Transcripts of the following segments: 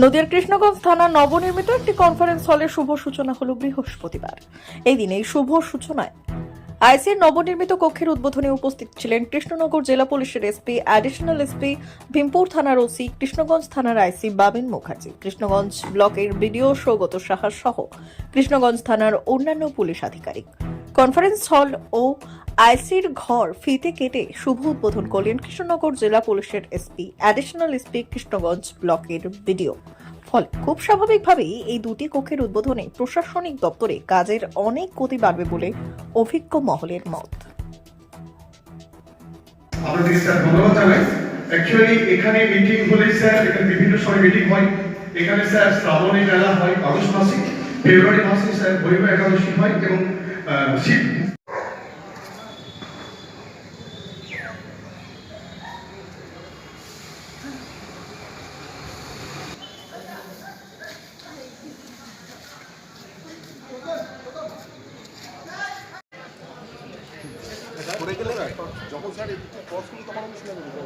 নদিয়ার কৃষ্ণগঞ্জ থানার নবনির্মিত একটি কনফারেন্স হলের শুভ সূচনা হলো বৃহস্পতিবার। এই দিন এই শুভ সূচনায় আইসির নবনির্মিত কক্ষের উদ্বোধনে উপস্থিত ছিলেন কৃষ্ণনগর জেলা পুলিশের এসপি, অ্যাডিশনাল এসপি, ভীমপুর থানার ওসি, কৃষ্ণগঞ্জ থানার আইসি বাবেন মুখার্জি, কৃষ্ণগঞ্জ ব্লকের বিডিও সৌগত সাহা সহ কৃষ্ণগঞ্জ থানার অন্যান্য পুলিশ আধিকারিক। কনফারেন্স হল ও আইসির ঘর ফিতে কেটে শুভ উদ্বোধন করলেন কৃষ্ণনগর জেলা পুলিশের এসপি, অ্যাডিশনাল এসপি, কৃষ্ণগঞ্জ ব্লকের বিডিও। ফলে খুব স্বাভাবিকভাবেই এই দুটি কক্ষের উদ্বোধনে প্রশাসনিক দপ্তরে কাজের অনেক গতি বাড়বে বলে অভিজ্ঞ মহলের মত। আপনাদের স্যার ধন্যবাদ জানাই। অ্যাকচুয়ালি এখানে মিটিং হলে স্যার এখানে বিভিন্ন সময় মিটিং হয়। এখানে স্যার শ্রাবণী মেলা হয় আগস্ট মাসে, ফেব্রুয়ারি মাসে স্যার বৈবাহ একাদশী হয় এবং শিব যখন স্যার ক্রস করলো তখন আমি শুনে নেবো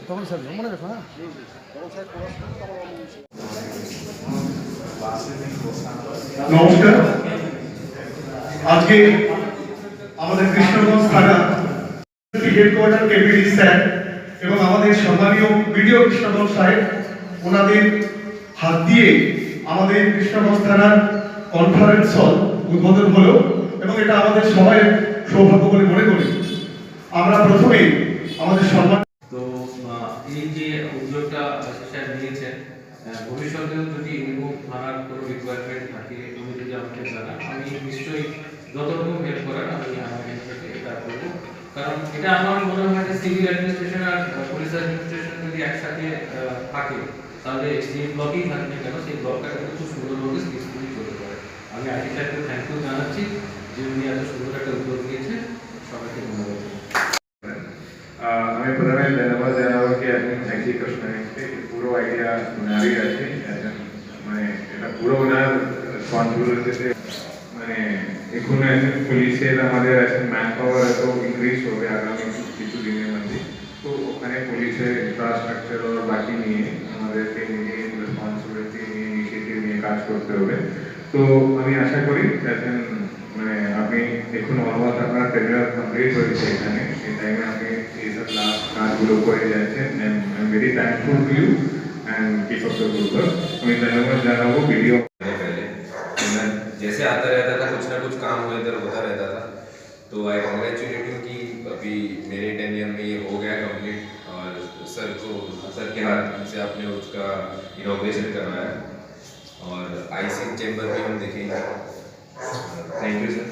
তখন স্যার মনে রাখো। হ্যাঁ, যখন স্যার ক্রস করলো তখন আমি নমস্কার। আজকে আমাদের কৃষ্ণগঞ্জ থানা হেডকোয়ার্টার কেপিডি স্যার এবং আমাদের সম্মানীয় বিডিও কৃষ্ণগঞ্জ সাহেব ওনাদের হাত দিয়ে আমাদের কৃষ্ণগঞ্জ থানার কনফারেন্স হল উদ্বোধন হলো এবং এটা আমাদের সবাই সৌভাগ্য বলে মনে করি। আমরা প্রথমে আমাদের সম্মান তো এই যে উদ্যোগটা স্যার নিয়েছেন, ভবিষ্যতেও যদি এরকম থানার কোনো রিকোয়ারমেন্ট থাকে তুমি যদি আমাকে জানান, আমি নিশ্চয়ই যত রকম হেল্প করার আমি আমার হেল্প থেকে এটা করবো। কারণ এটা আমার মনে হয় যে সিভিল অ্যাডমিনিস্ট্রেশন আর পুলিশ অ্যাডমিনিস্ট্রেশন যদি একসাথে থাকে তাহলে যে ব্লকেই থাকে না কেন সেই ব্লকটা কিন্তু খুব সুন্দরভাবে স্কিলফুলি চলতে পারে। আমি আইসি স্যারকে থ্যাংক ইউ জানাচ্ছি যে উনি এত সুন্দর একটা উদ্যোগ নিয়েছেন। সবাইকে ধন্যবাদ। আমি প্রথমে ধন্যবাদ জানাবো কি একই প্রশ্নকে পুরো আইডিয়া ওনারই আছে, মানে এটা পুরো ওনার রেসপন্সিবিলিটিতে। মানে এখন পুলিশের আমাদের এখন ম্যান পাওয়ার এত ইনক্রিজ হবে আগামী কিছু দিনের মধ্যে, তো ওখানে পুলিশের ইনফ্রাস্ট্রাকচার ও বাকি নিয়ে আমাদেরকে নিজে রেসপন্সিবিলিটি নিয়ে ইনিশিয়েটিভ নিয়ে কাজ করতে হবে। তো আমি আশা করি এখন মানে আপনি দেখুন অলমোস্ট আপনার টেন্ডার কমপ্লিট হয়েছে এখানে, এই টাইমে আপনি এই সব লাস্ট কাজগুলো করে যাচ্ছেন। And I am very thankful to you and keep up the good work. আমি ধন্যবাদ জানাবো ভিডিও। जैसे आता रहता था कुछ ना कुछ काम हो इधर होता रहता था, तो आई कॉन्ग्रेचुलेट यू कि अभी मेरे टेन्योर में ये हो गया कंप्लीट और सर के हाथ से आपने उसका इनॉग्रेशन करवाया और आईसी चैम्बर भी हम देखेंगे। Thank you sir.